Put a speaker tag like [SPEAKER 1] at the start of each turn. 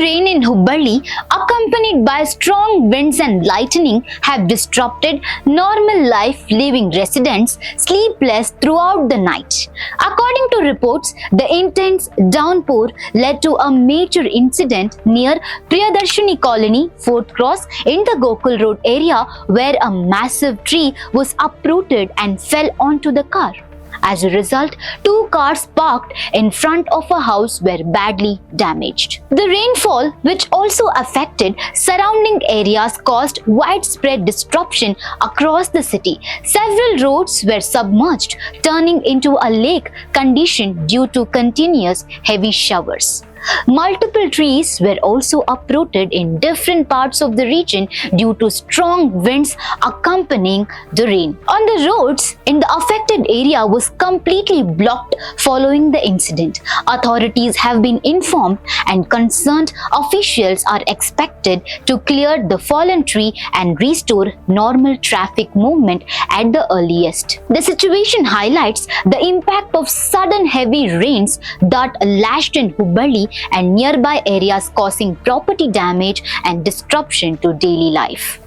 [SPEAKER 1] rain in Hubballi, accompanied by strong winds and lightning, have disrupted normal life, leaving residents sleepless throughout the night. According to reports, the intense downpour led to a major incident near Priyadarshini Colony, 4th Cross in the Gokul Road area, where a massive tree was uprooted and fell onto the car. As a result, 2 cars parked in front of a house were badly damaged. The rainfall, which also affected surrounding areas, caused widespread disruption across the city. Several roads were submerged, turning into a lake condition due to continuous heavy showers. Multiple trees were also uprooted in different parts of the region due to strong winds accompanying the rain. On the roads in the affected area was completely blocked following the incident. Authorities have been informed and concerned officials are expected to clear the fallen tree and restore normal traffic movement at the earliest. The situation highlights the impact of sudden heavy rains that lashed in Hubballi and nearby areas, causing property damage and disruption to daily life.